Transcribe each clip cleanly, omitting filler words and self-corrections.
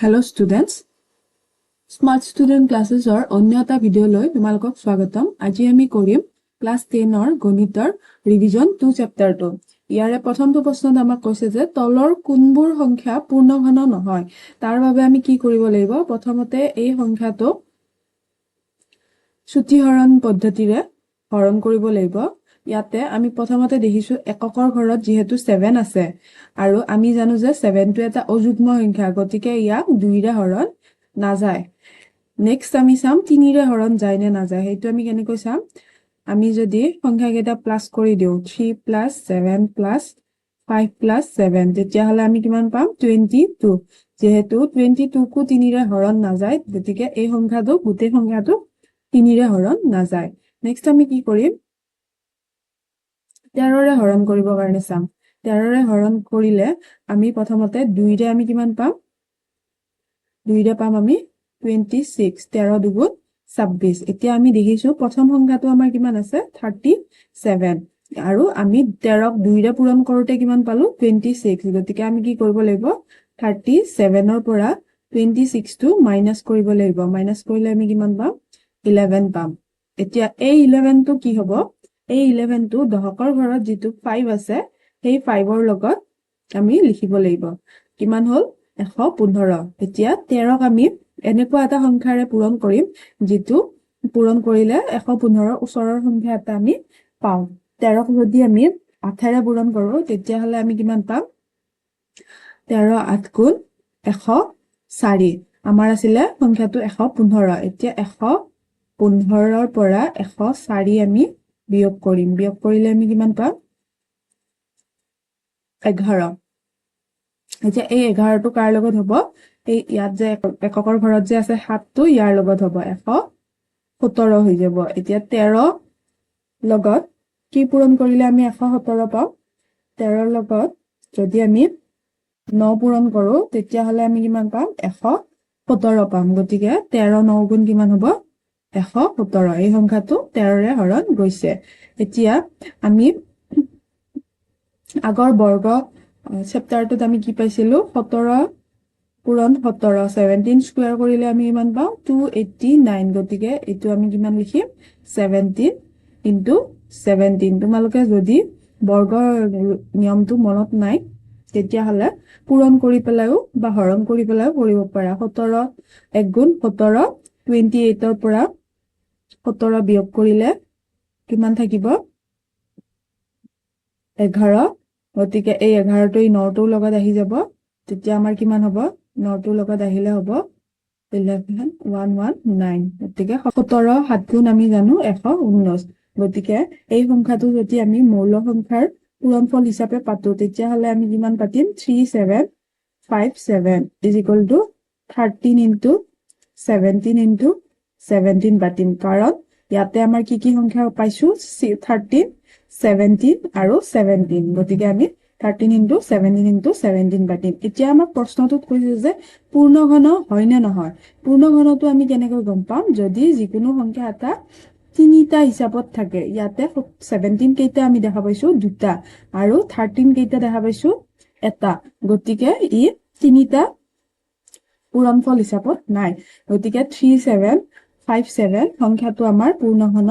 Hello students, Smart Student Classes or অন্য এটা ভিডিঅ'লৈ তোমালোকক স্বাগতম। আজি আমি কৰিম ক্লাছ 10ৰ গণিতৰ ৰিভিজন 2 চেপ্টাৰটো। ইয়াৰে প্ৰথমটো প্ৰশ্নত আমাক কৈছে যে তলৰ কোনবোৰ সংখ্যা পূৰ্ণঘন নহয়। তাৰ বাবে আমি কি কৰিব লাগিব? প্ৰথমতে এই সংখ্যাটো চুটিহৰণ পদ্ধতিৰে হৰণ কৰিব লাগিব। ইয়াতে আমি প্ৰথমতে দেখিছো এককৰ ঘৰত যেহেতু 7 আছে আৰু আমি জানো যে 7 টো এটা অযুগ্ম সংখ্যা, গতিকে ইয়াক 2 ৰে হৰণ নাযায়। নেক্সট আমি চাম 3 ৰে হৰণ যায় নে নাযায়, সেইটো আমি কেনেকৈ চাম? আমি যদি সংখ্যাকেইটা প্লাস কৰি দিওঁ 3 + 7 + 5 + 7, তেতিয়াহ'লে আমি কিমান পাম? 22। যেহেতু 22 কো 3 ৰে হৰণ নাযায়, গতিকে এই সংখ্যাটো গোটেই সংখ্যাটো 3 ৰে হৰণ নাযায়। নেক্সট আমি কি কৰিম? 13 ৰে হৰণ কৰিবৰ কাৰণে চাম। 13 ৰে হৰণ কৰিলে আমি প্ৰথমতে 2 ৰে আমি কিমান পাম? 2 ৰে পাম আমি 26, 13 × 2 = 26। এতিয়া আমি দেখিছো প্ৰথম সংখ্যাটো আমাৰ কিমান আছে? 37 আৰু আমি 13 ক 2 ৰে পূৰণ কৰোতে কিমান পালো? 26। গতিকে আমি কি কৰিব লাগিব? 37 ৰ পৰা 26 টো মাইনাস কৰিব লাগিব। মাইনাস কৰিলে আমি কিমান পাম? 11 পাম। এতিয়া এই 11 টো কি হ'ব? এই 11 টো দহকৰ ঘৰত যেটো 5 আছে, সেই 5 ৰ লগত আমি লিখিব লাগিব। কিমান হ'ল? 115। এতিয়া 13 ক আমি এনেকুৱা এটা সংখ্যাৰে পূৰণ কৰিম যেটো পূৰণ কৰিলে 115 ৰ ওচৰৰ সংখ্যা এটা আমি পাওঁ। 13 ক যদি আমি 8 ৰে পূৰণ কৰো তেতিয়াহ'লে আমি কিমান পাম? 13 8 × 104। আমাৰ আছিলে সংখ্যাটো 115। এতিয়া 115 ৰ পৰা 104 আমি বিয়োগ কৰিম। বিয়োগ কৰিলে আমি কিমান পাম? 11। এতিয়া এই 11 টো কাৰ লগত হ'ব? এই ইয়াত যে এককৰ ঘৰত যে আছে 7 টো, ইয়াৰ লগত হ'ব 117 হৈ যাব। এতিয়া 13 লগত কি পূৰণ কৰিলে আমি 117 পাম? 13 লগত যদি আমি 9 পূৰণ কৰো তেতিয়াহ'লে আমি কিমান পাম? 117 পাম। গতিকে 13 9 গুণ কিমান হ'ব? 117। এই সংখ্যাটো 13 ৰে হৰণ গৈছে। এতিয়া আমি আগৰ বৰ্গ চেপ্টাৰটোত আমি কি পাইছিলো? 17 পূৰণ 17, 17 স্কোয়াৰ কৰিলে আমি কিমান পাওঁ? 289। গতিকে এইটো আমি কিমান লিখিম? 17 × 17। তোমালোকে যদি বৰ্গৰ নিয়মটো মনত নাই তেতিয়াহ'লে পূৰণ কৰি পেলাইও বা হৰণ কৰি পেলাইও কৰিব পাৰা। 17 1 গুণ 17, 28 ৰ পৰা 17 বিয়োগ কৰিলে কিমান থাকিব? 11। গতিকে এই 11 টো 9 টোৰ লগত আহি যাব। তেতিয়া আমাৰ কিমান হ'ব? 9 টোৰ লগত আহিলে হ'ব 11 119। গতিকে 17 7 গুণ আমি জানো 119। গতিকে এই সংখ্যাটো যদি আমি মৌল সংখ্যাৰ পূৰণফল হিচাপে পাতো তেতিয়াহ'লে আমি কিমান পাতিম? 3757 = 13 × 17 × 17 পাতিম। কাৰণ ইয়াতে আমাৰ কি কি সংখ্যা পাইছো? 13 17 আৰু 17। গতিকে আমি 13 × 17 × 17 পাতিম। এতিয়া আমাক প্ৰশ্নটোত কৈছে যে পূৰ্ণঘন হয় নে নহয়। পূৰ্ণঘনটো আমি কেনেকৈ গম পাম? যদি যিকোনো সংখ্যা এটা তিনিটা হিচাপত থাকে। ইয়াতে 17 কেইটা আমি দেখা পাইছো? দুটা। আৰু 13 কেইটা দেখা পাইছো? এটা। গতিকে ই তিনিটা পূৰণফল হিচাপত নাই। গতিকে 3757 সংখ্যাটো আমাৰ পূৰ্ণঘন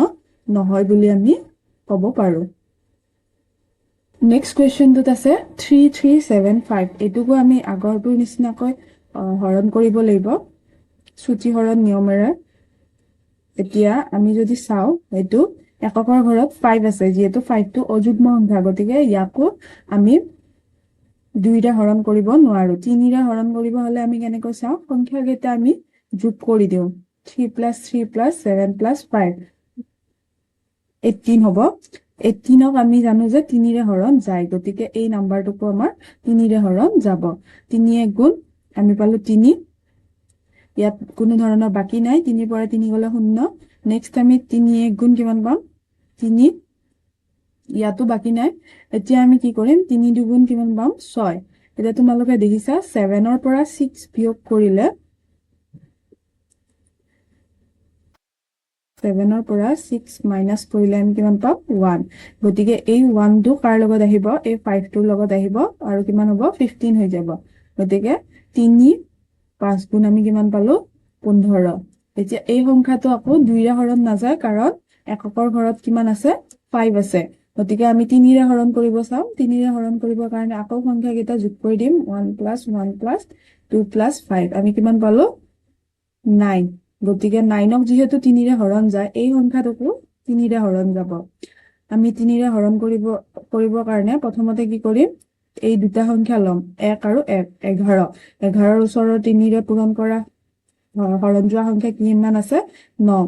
নহয় বুলি আমি ক'ব পাৰো। নেক্সট কুৱেশ্যনটোত আছে 3375। এইটোকো আমি আগৰটোৰ নিচিনাকৈ হৰণ কৰিব লাগিব চুটিহৰণ নিয়মেৰে। এতিয়া আমি যদি চাওঁ, এইটো এককৰ ঘৰত 5 আছে, যিহেতু 5 টো অযুগ্ম সংখ্যা, গতিকে ইয়াকো আমি 2 ৰে হৰণ কৰিব নোৱাৰো। 3 ৰে হৰণ কৰিব হলে আমি কেনেকৈ চাওঁ? সংখ্যাকেইটা আমি যোগ কৰি দিওঁ। 3 + 3 + 7 + 5 18 হ'ব। 18 ক আমি জানো যে 3 ৰে হৰণ যায়, গতিকে এই নাম্বাৰটোকো আমাৰ 3 ৰে হৰণ যাব। 3 1 গুণ আমি পালো 3। ইয়াত কোনো ধৰণৰ বাকি নাই। 3 পৰা 3 গলে 0। নেক্সট আমি 3 1 গুণ কিমান পাম? 3। ইয়াতো বাকি নাই। এতিয়া আমি কি কৰিম? 3 2 গুণ কিমান পাম? 6। এতিয়া তোমালোকে দেখিছা 7 ৰ পৰা 6 বিয়োগ কৰিলে 7 ৰ পৰা 6 মাইনাস কৰিলে আমি কিমান পাম? 1। গতিকে এই 1 টো কাৰ লগত আহিব? এই 5 টোৰ লগত আহিব আৰু কিমান হ'ব? 15 হৈ যাব। গতিকে 3 5 গুণ আমি কিমান পালো 15 এতিয়া এই সংখ্যাটো আকৌ 2 ৰে হৰণ নাযায় কাৰণ এককৰ ঘৰত কিমান আছে 5 আছে গতিকে আমি 3 ৰে হৰণ কৰিব চাম 3 ৰে হৰণ কৰিবৰ কাৰণে আকৌ সংখ্যা কেইটা যোগ কৰি দিম 1 + 1 + 2 + 5 আমি কিমান পালো 9 গতিকে 9ক যেহেতু 3 ৰে হৰণ যায় এই সংখ্যাটোকো 3 ৰে হৰণ যাব আমি 3 ৰে হৰণ কৰিবৰ কাৰণে প্ৰথমতে কি কৰিম এই দুটা সংখ্যা লম 1 আৰু 1 11 11ৰ ওচৰৰ 3 ৰে পূৰণ কৰা হৰণ যোৱা সংখ্যা কিমান আছে 9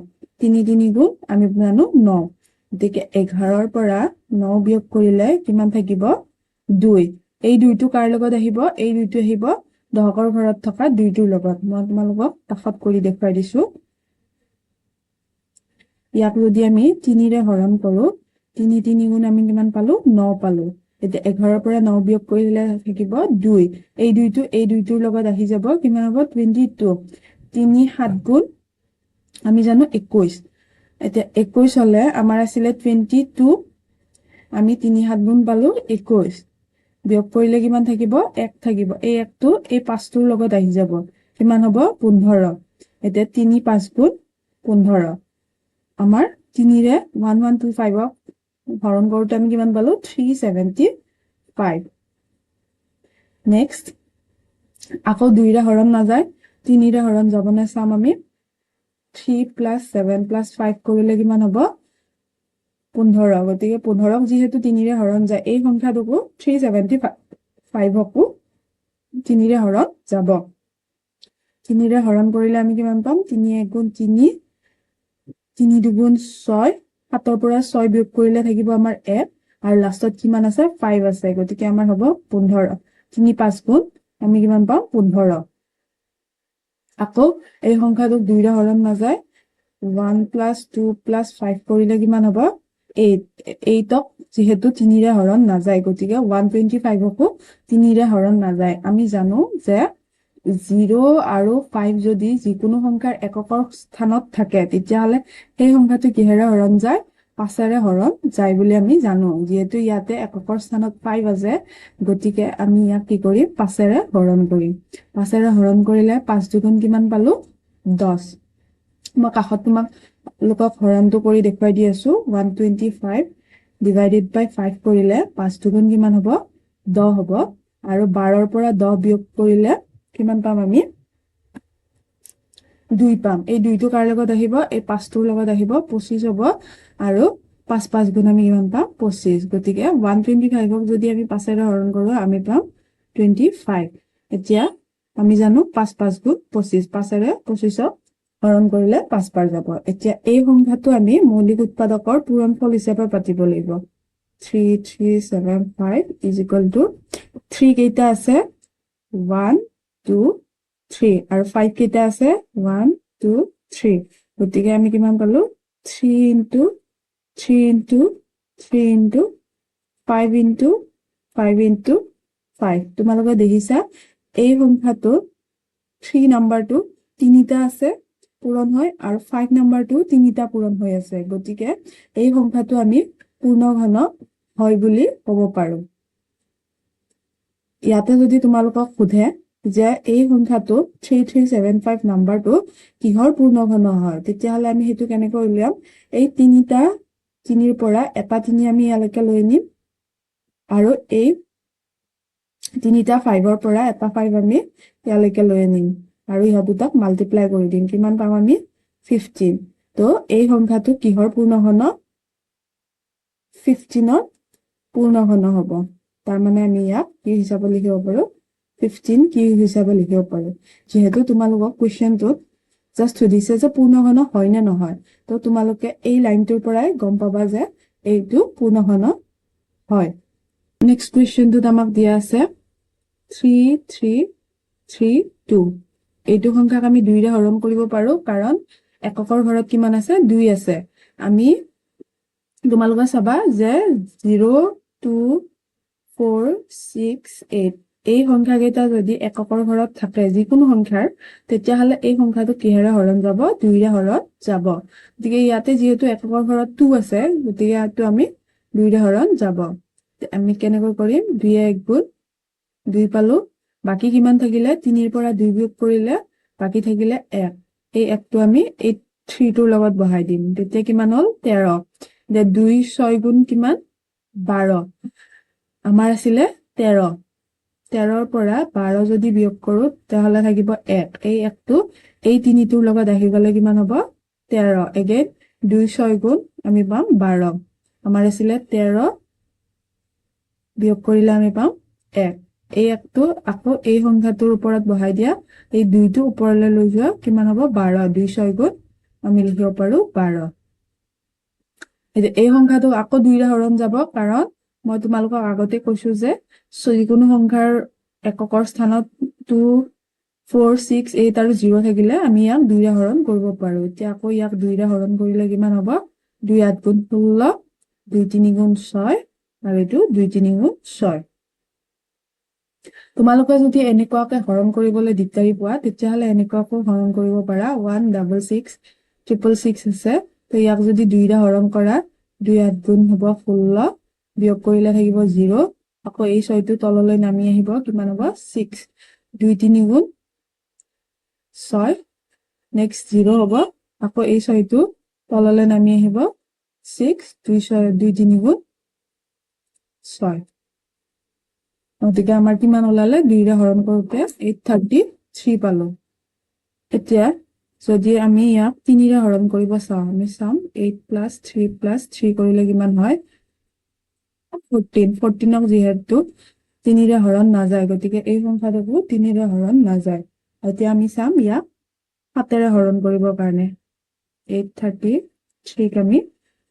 3 3 গুণ আমি জানো 9 গতিকে 11ৰ পৰা 9 বিয়োগ কৰিলে কিমান থাকিব 2 এই 2টো কাৰ লগত আহিব এই 2টো আহিব দহকৰ ঘৰত থকা 2টোৰ লগত মই তোমালোকক কাষত কৰি দেখুৱাই দিছো ইয়াক যদি আমি 3 ৰে হৰণ কৰো 3 3 গুণ আমি কিমান পালো 9 পালো এতিয়া 11ৰ পৰা 9 বিয়োগ কৰিলে থাকিব 2 এই 2টো এই 2টোৰ লগত আহি যাব কিমান হ'ব 22 3 7 গুণ আমি জানো 21 এতিয়া 21 হলে আমাৰ আছিল 22 আমি 3 7 গুণ পালো 21 বিয়োগ কৰিলে কিমান থাকিব 1 থাকিব এই 1টো এই 5টোৰ লগত আহি যাব কিমান হ'ব 15 এতিয়া 3 5 গুণ 15 আমাৰ 3 ৰে 1125ক হৰণ কৰোতে আমি কিমান পালো 375 নেক্সট আকৌ 2 ৰে হৰণ নাযায় 3 ৰে হৰণ যাব না চাম আমি 3 + 7 + 5 কৰিলে কিমান হ'ব 15 গতিকে 15ক যেহেতু 3 ৰে হৰণ যায় এই সংখ্যাটোকো 375কো 3 ৰে হৰণ যাব 3 ৰে হৰণ কৰিলে আমি কিমান পাম 3 1 গুণ 3 3 2 গুণ 6 7ৰ পৰা 6 বিয়োগ কৰিলে থাকিব আমাৰ 1 আৰু লাষ্টত কিমান আছে 5 আছে গতিকে আমাৰ হ'ব 15 3 5 গুণ আমি কিমান পাম 15 আকৌ এই সংখ্যাটোক 2 ৰে হৰণ নাযায় 1 + 2 + 5 কৰিলে কিমান হ'ব 8 8ক যেহেতু 3 ৰে হৰণ নাযায় গতিকে 125কো 3 ৰে হৰণ নাযায় আমি জানো যে 0 আৰু 5 যদি যিকোনো সংখ্যাৰ এককৰ স্থানত থাকে তেতিয়াহলে সেই সংখ্যাটো কিহেৰে হৰণ যায় 5ৰে হৰণ যায় বুলি আমি জানো যেহেতু ইয়াতে এককৰ স্থানত 5 আছে গতিকে আমি ইয়াক কি কৰিম 5ৰে হৰণ কৰিম 5ৰে হৰণ কৰিলে 5 দুগুণ কিমান পালো 10 মই কাষত তোমাক লোকক হৰণটো কৰি দেখুৱাই দি আছো 125 ডিভাইডেড বাই 5 কৰিলে 5 দুগুণ কিমান হ'ব 10 হ'ব আৰু 12ৰ পৰা 10 বিয়োগ কৰিলে কিমান পাম আমি 2 পাম এই 2টো কাৰ লগত আহিব এই 5টোৰ লগত আহিব 25 হ'ব আৰু 5 5 গুণ আমি কিমান পাম 25 গতিকে 125ক যদি আমি 5ৰে হৰণ কৰো আমি পাম 25 এতিয়া আমি জানো 5 5 গুণ 25 5ৰে 25ক হৰণ কৰিলে 5 পাৰ যাব এতিয়া এই সংখ্যাটো আমি মৌলিক উৎপাদকৰ পূৰণফল হিচাপে পাতিব লাগিব 3375 3 কেইটা আছে 1 2 3 আৰু 5 কেইটা আছে 1 2 3 গতিকে আমি কিমান পালো 3 into 3 into 3 into 5 into 5 into 5 তোমালোকে দেখিছা এই সংখ্যাটো 3 নাম্বাৰটো তিনিটা আছে পূৰণ হয় আৰু 5 নাম্বাৰটো তিনিটা পূৰণ হৈ আছে গতিকে এই সংখ্যাটো আমি পূৰ্ণঘন হয় বুলি ক'ব পাৰো ইয়াতে যদি তোমালোকক সোধে যে এই সংখ্যাটো 3375 নাম্বাৰটো কিহৰ পূৰ্ণঘন হয় তেতিয়াহলে আমি হেতু কেনেকৈ উলিয়াম এই তিনিটা 3ৰ পৰা এটা 3 আমি ইয়ালৈকে লৈ নিম আৰু এই তিনিটা 5ৰ পৰা এটা 5 আমি ইয়ালৈকে লৈ নিম আৰু ইহত দুটাক মাল্টিপ্লাই কৰি দিম কিমান পাম আমি 15 তো এই সংখ্যাটো কিহৰ পূৰ্ণঘন 15ৰ পূৰ্ণঘন হ'ব তাৰ মানে আমি ইয়াক কি হিচাপে লিখিব পাৰো 15 কি হিচাপে লিখিব পাৰো যেহেতু তোমালোকক কোৱেশ্চনটোত জাস্ট সুধিছে যে পূৰ্ণঘন হয় নে নহয় তো তোমালোকে এই লাইনটোৰ পৰাই গম পাবা যে এইটো পূৰ্ণঘন হয় নেক্সট কোৱেশ্চনটোত আমাক দিয়া আছে 3332 এইটো সংখ্যাক আমি 2 ৰে হৰণ কৰিব পাৰো কাৰণ এককৰ ঘৰত কিমান আছে 2 আছে আমি তোমালোকে চাবা যে 0 2 4 6 8 এই সংখ্যা কেইটা যদি এককৰ ঘৰত থাকে যিকোনো সংখ্যাৰ তেতিয়াহলে এই সংখ্যাটো কিহেৰে হৰণ যাব 2 ৰে হৰণ যাব গতিকে ইয়াতে যেহেতু এককৰ ঘৰত 2 আছে গতিকে ইয়াটো আমি 2 ৰে হৰণ যাব আমি কেনেকৈ কৰিম 2 1 গুণ 2 পালো বাকী কিমান থাকিলে 3ৰ পৰা 2 বিয়োগ কৰিলে বাকী থাকিলে 1 এই 1টো আমি এই 3টোৰ লগত বহাই দিম তেতিয়া কিমান হ'ল 13 দে 2 6 গুণ কিমান 12 আমাৰ আছিলে 13 13ৰ পৰা 12 যদি বিয়োগ কৰো তেতিয়াহলে থাকিব 1 এই 1টো এই 3টোৰ লগত আহি গলে কিমান হ'ব 13 এগেইন 2 6 গুণ আমি পাম 12 আমাৰ আছিলে 13 বিয়োগ কৰিলে আমি পাম 1 এই 1টো আকৌ এই সংখ্যাটোৰ ওপৰত বহাই দিয়া এই 2টো ওপৰলৈ লৈ যোৱা কিমান হ'ব 12 2 6 গুণ আমি লিখিব পাৰো 12 এই সংখ্যাটো আকৌ 2ৰে হৰণ যাব কাৰণ মই তোমালোকক আগতে কৈছো যে যিকোনো সংখ্যাৰ এককৰ স্থানত 2 4 6 8 আৰু 0 থাকিলে আমি ইয়াক 2ৰে হৰণ কৰিব পাৰো এতিয়া আকৌ ইয়াক 2ৰে হৰণ কৰিলে কিমান হ'ব 2 8 গুণ 16 2 3 গুণ 6 আৰু এইটো 2 3 গুণ 6 তোমালোকে যদি এনেকুৱাকে হৰণ কৰিবলৈ দিগদাৰি পোৱা তেতিয়াহলে এনেকুৱাকৈ হৰণ কৰিব পাৰা 1 6 6 666 আছে তো ইয়াক যদি 2ৰে হৰণ কৰা 2 8 গুণ হ'ব 16 বিয়োগ কৰিলে থাকিব 0 আকৌ এই 6টো তললৈ নামি আহিব কিমান হ'ব 6 2 3 গুণ 6 নেক্সট 0 হ'ব আকৌ এই 6টো তললৈ নামি আহিব 6 2 6 2 3 গুণ 6 গতিকে আমাৰ কিমান ওলালে 2ৰে হৰণ কৰোতে 833 পালো এতিয়া যদি আমি ইয়াক 3ৰে হৰণ কৰিব চাওঁ আমি চাম 8 + 3 + 3 কৰিলে কিমান হয় 14 14ক যিহেতু 3ৰে হৰণ নাযায় গতিকে এই সংখ্যাটোকো 3ৰে হৰণ নাযায় এতিয়া আমি চাম ইয়াক 7ৰে হৰণ কৰিবৰ কাৰণে 833 আমি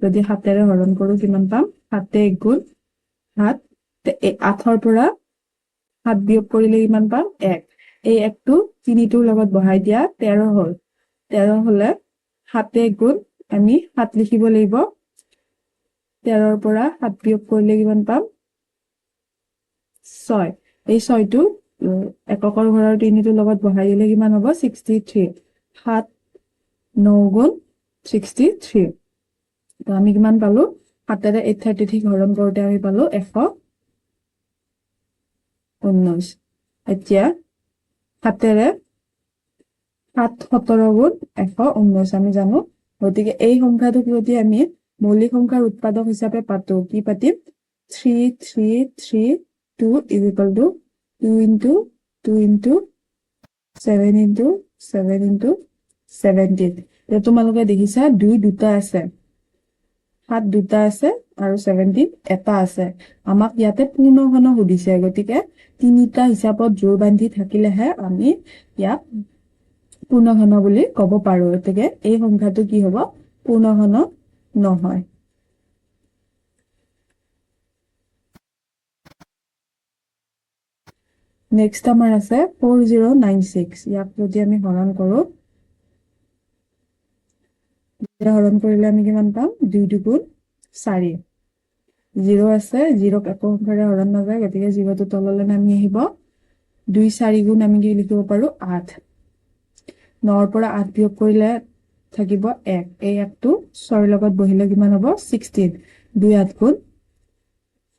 যদি 7ৰে হৰণ কৰো কিমান পাম 7 1 গুণ 7 8ৰ পৰা 7 বিয়োগ কৰিলে কিমান পাম 1 এই 1টো 3টোৰ লগত বহাই দিয়া 13 হ'ল 13 হলে 7 1 গুণ আমি 7 লিখিব লাগিব 13ৰ পৰা 7 বিয়োগ কৰিলে কিমান পাম 6 এই 6টো এককৰ ঘৰৰ 3টোৰ লগত বহাই দিলে কিমান হ'ব 63 7 9 গুণ 63 তো আমি কিমান পালো 7ৰে 833 হৰণ কৰোতে আমি পালো 119 এতিয়া 7ৰে 7 17 গুণ 119 আমি জানো গতিকে এই সংখ্যাটোক যদি আমি মৌলিক সংখ্যাৰ উৎপাদক হিচাপে পাতো কি পাতিম 3 3 3 2 = 2 * 2 * 7 * 7 * 17 তো তোমালোকে দেখিছা 2 দুটা আছে 7 দুটা আছে আৰু 17 এটা আছে আমাক ইয়াতে পূৰ্ণ ঘন সুধিছে গতিকে তিনিটা হিচাপত জোৰ বান্ধি থাকিলেহে আমি ইয়াক পূৰ্ণ ঘন বুলি ক'ব পাৰো গতিকে এই সংখ্যাটো কি হ'ব পূৰ্ণ ঘন নহয় নেক্সট আমাৰ আছে 4096 ইয়াক যদি আমি হৰণ কৰো হৰণ কৰিলে আমি কিমান পাম 2 2 4 0 আছে 0ক একো সংখ্যাৰে হৰণ নাযায় গতিকে 0টো তললৈ নামি আহিব 2 4 গুণ আমি কি লিখিব পাৰো 8 9ৰ পৰা 8 বিয়োগ কৰিলে থাকিব 1 এই 1টো 6ৰ লগত বহিলে কিমান হ'ব 16 2 8 গুণ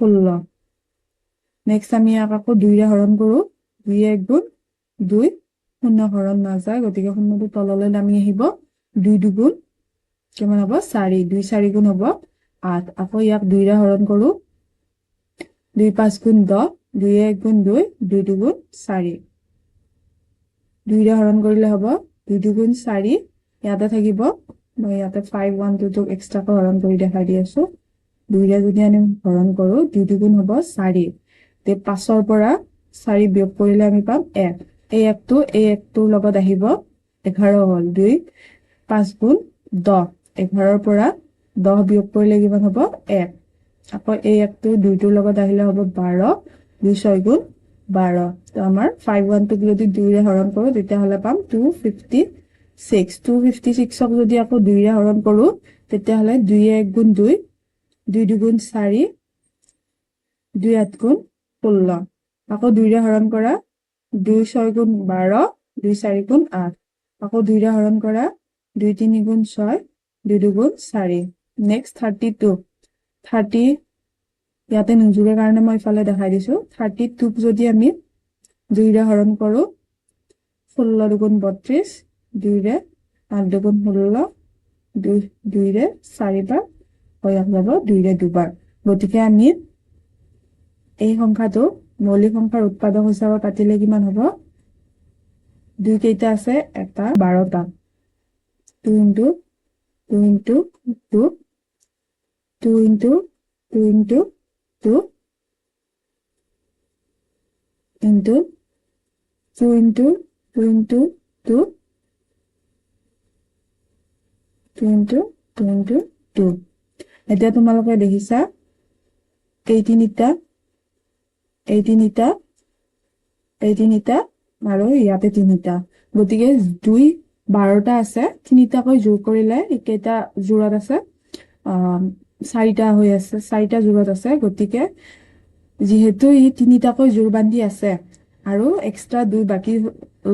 16 নেক্সট আমি ইয়াক আকৌ 2ৰে হৰণ কৰো 2 1 গুণ 2 শূন্য হৰণ নাযায় গতিকে শূন্যটো তললৈ নামি আহিব 2 2 গুণ কিমান হ'ব 4 2 4 গুণ হ'ব 8 আকৌ ইয়াক 2ৰে হৰণ কৰো 2 5 গুণ 10 2 1 গুণ 2 2 2 গুণ 4 2ৰে হৰণ কৰিলে হ'ব 2 2 গুণ 4 ইয়াতে থাকিব মই ইয়াতে 5 1 2 টোক এক্সট্ৰাকৈ হৰণ কৰি দেখাই দি আছো 2ৰে যদি আমি হৰণ কৰো 2 2 গুণ হ'ব 4 তে 5ৰ পৰা 4 বিয়োগ কৰিলে আমি পাম 1 এই 1টো এই 1টোৰ লগত আহিব 11 হ'ল 2 5 গুণ 10 11ৰ পৰা 10 বিয়োগ কৰিলে কিমান হ'ব 1 আকৌ এই 1টো 2টোৰ লগত আহিলে হ'ব 12 2 6 গুণ 12 তো আমাৰ 5 1 টোক যদি 2ৰে হৰণ কৰো তেতিয়াহলে পাম 256 256ক যদি আকৌ 2ৰে হৰণ কৰো তেতিয়াহলে 2 1 গুণ 2 2 2 গুণ 4 2 8 গুণ 16 আকৌ 2ৰে হৰণ কৰা 2 6 গুণ 12 2 4 গুণ 8 আকৌ 2ৰে হৰণ কৰা 2 3 গুণ 6 2 2 গুণ 4 নেক্সট 32 30 ইয়াতে নুজুৰে কাৰণে মই ইফালে দেখাই দিছো 32ক যদি আমি 2ৰে হৰণ কৰো 16 দুগুণ 32 2ৰে 8 দুগুণ 16 2ৰে 4 বাৰ হৈ যাব 2ৰে 2 বাৰ গতিকে আমি এই সংখ্যাটো মৌলিক সংখ্যাৰ উৎপাদক হিচাপে পাতিলে কিমান হ'ব 2 কেইটা আছে এটা 12টা 2 into 2 into 2 2 into 2 into 2 into 2 into 2 into 2 2 into 2 into 2 এতিয়া তোমালোকে দেখিছা এই তিনিটা আৰু ইয়াতে তিনিটা গতিকে 2 12টা আছে তিনিটাকৈ যোগ কৰিলে কেইটা জোৰত আছে 4টা হৈ আছে 4টা জোৰত আছে গতিকে যেহেতু ই তিনিটাকৈ জোৰ বান্ধি আছে আৰু এক্সট্ৰা 2 বাকি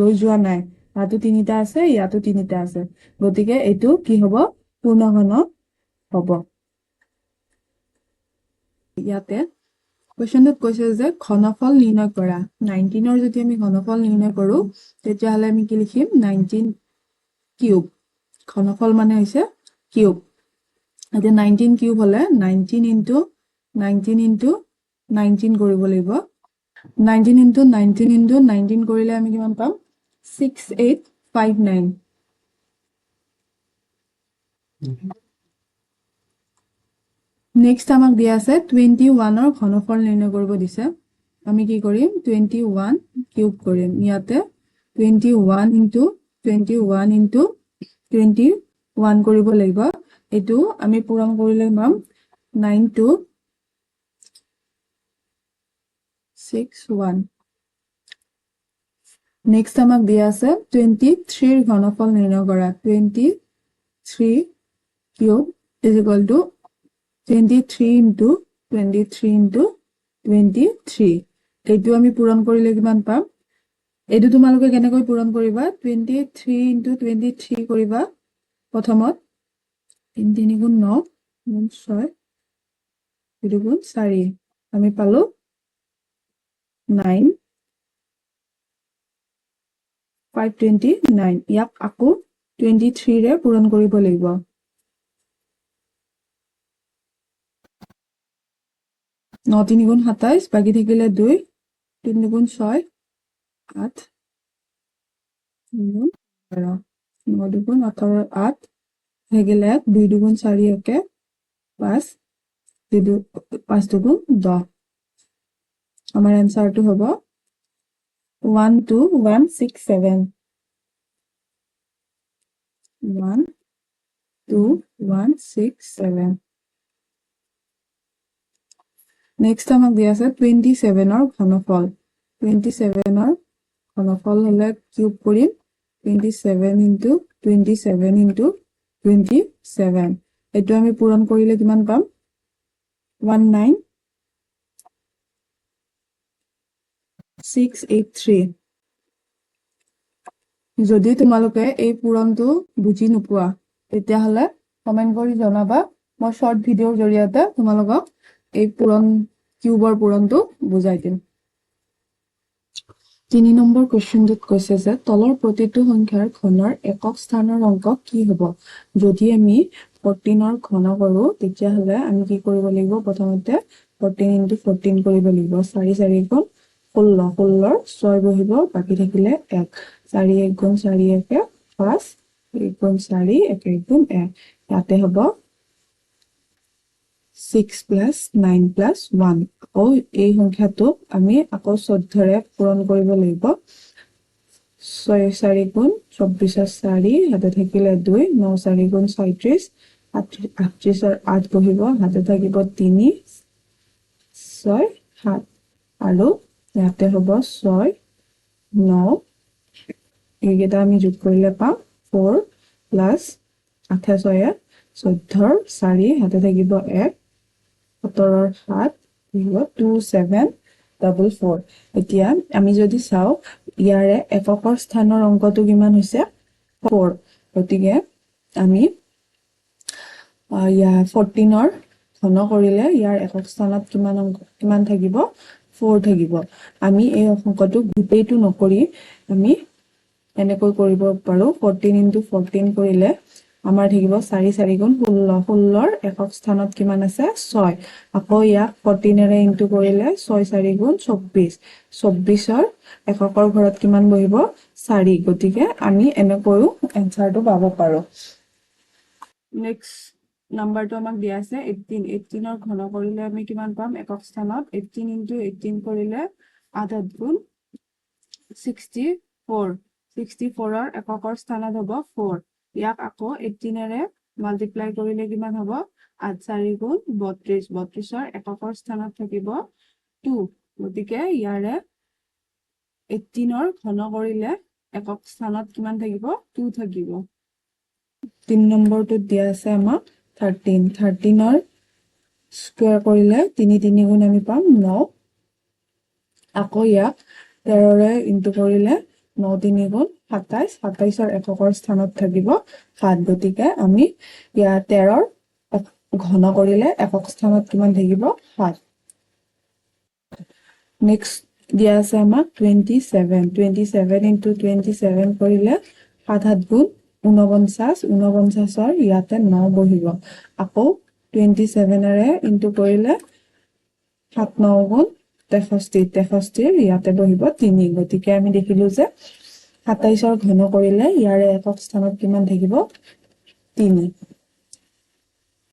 লৈ যোৱা নাই ইয়াতো তিনিটা আছে ইয়াতো তিনিটা আছে গতিকে এইটো কি হ'ব পূৰ্ণঘন হ'ব ইয়াতে কোৱেশ্চনটোত কৈছে যে ঘনফল নিৰ্ণয় কৰা 19ৰ যদি আমি ঘনফল নিৰ্ণয় কৰো তেতিয়াহ'লে আমি কি লিখিম 19 কিউব ঘনফল মানে হৈছে কিউব এতিয়া 19 কিউব হলে 19 into 19 কৰিব লাগিব 19 into 19 কৰিলে আমি কিমান পাম 6859 নেক্সট আমাক দিয়া আছে 21ৰ ঘনফল নিৰ্ণয় কৰিব দিছে আমি কি কৰিম 21 কিউব কৰিম ইয়াতে 21 into 21 কৰিব লাগিব এটো আমি পূৰণ কৰিলে পাম 9261 নেক্সট আমাক দিয়া আছে 23ৰ ঘনফল নিৰ্ণয় কৰা 23 cube is equal to 23 into 23 এইটো আমি পূৰণ কৰিলে কিমান পাম এইটো তোমালোকে কেনেকৈ পূৰণ কৰিবা 23 into 23 কৰিবা প্ৰথমত 3 3 গুণ 9 গুণ 6 2 গুণ 4 আমি পালো 9 529 ইয়াক আকৌ 23 ৰে পূৰণ কৰিব লাগিব 9 3 গুণ 27 বাকি থাকিলে 2 3 গুণ 6 8 গুণ 12 9 গুণ 18 8 থাকিলে 2 গুণ 4 একে 5 5 গুণ 10 আমাৰ এনসাৰটো হ'ব 12167 12167 নেক্সট আমাক দিয়া আছে 27ৰ ঘনফল 27ৰ ঘনফল হলে কিউব কৰিম 27 into 27 এইটো আমি পূৰণ কৰিলে কিমান পাম 19683 যদি তোমালোকে এই পূৰণটো বুজি নোপোৱা তেতিয়াহলে কমেন্ট কৰি জনাবা মই শৰ্ট ভিডিওৰ জৰিয়তে তোমালোকক এই পূৰণ কিউবৰ পূৰণটো বুজাই দিম 3 নম্বৰ কোৱেশ্চনটোত কৈছে যে তলৰ প্ৰতিটো সংখ্যাৰ ঘনৰ একক স্থানৰ অংক কি হ'ব যদি আমি 14ৰ ঘন কৰো তেতিয়াহলে আমি কি কৰিব লাগিব প্ৰথমতে 14 into 14 কৰিব লাগিব 4 4 গুণ 16 16ৰ 6 বহিব বাকি থাকিলে 1 4 1 গুণ 4 1 5 1 গুণ 4 1 গুণ 1 ইয়াতে হ'ব 6 plus 9 plus 1 আকৌ এই সংখ্যাটো আমি আকৌ 14 ৰে পূৰণ কৰিব লাগিব 6 4 গুণ 24 4 হাতে থাকিলে 2 9 4 গুণ 36 38 8 বহিব হাতে থাকিব 3 6 7 আৰু ইয়াতে হ'ব 6 9 এইকেইটা আমি যোগ কৰিলে পাম 4 plus 8 6 14 4 হাতে থাকিব 1 17ৰ 7 2744 এতিয়া আমি যদি চাও ইয়াৰে এককৰ স্থানৰ অংকটো কিমান হৈছে 4 গতিকে আমি ইয়া 14ৰ ঘন কৰিলে ইয়াৰ একক স্থানত কিমান থাকিব 4 থাকিব আমি এই অংকটো গোটেইটো নকৰি আমি এনেকৈ কৰিব পাৰো 14 into 14 কৰিলে আমাৰ থাকিব 4 4 গুণ 16 16ৰ একক স্থানত কিমান আছে 6 আকৌ ইয়াক 14 এৰে ইনটু কৰিলে 6 4 গুণ 24 24ৰ এককৰ ঘৰত কিমান বহিব 4 গতিকে আমি এনেকৈও এনসাৰটো পাব পাৰো নেক্সট নাম্বাৰটো আমাক দিয়া আছে 18 18ৰ ঘন কৰিলে আমি কিমান পাম একক স্থানত 18 into 18 কৰিলে আধাত গুণ 64 64ৰ এককৰ স্থানত হ'ব 4 ইয়াক আকৌ 18 এৰে মাল্টিপ্লাই কৰিলে কিমান হ'ব 8 4 গুণ 32 32ৰ এককৰ স্থানত থাকিব 2 গতিকে ইয়াৰে 18ৰ ঘন কৰিলে একক স্থানত কিমান থাকিব 2 থাকিব 3 নম্বৰটোত দিয়া আছে আমাক 13 13ৰ স্কয়াৰ কৰিলে 3 3 গুণ আমি পাম 9 আকৌ ইয়াক 13ৰে ইনটু কৰিলে 9 3 গুণ 27 27ৰ এককৰ স্থানত থাকিব 7 গতিকে আমি ইয়াৰ 13ৰ ঘন কৰিলে একক স্থানত কিমান থাকিব 7 নেক্সট দিয়া আছে আমাক 27 27 into 27 কৰিলে 7 7 গুণ 49 49ৰ ইয়াতে 9 বহিব আকৌ 27 এৰে ইনটু কৰিলে 7 9 গুণ 63 63ৰ ইয়াতে বহিব 3 গতিকে আমি দেখিলো যে 27ৰ ঘন কৰিলে ইয়াৰে একক স্থানত কিমান থাকিব 3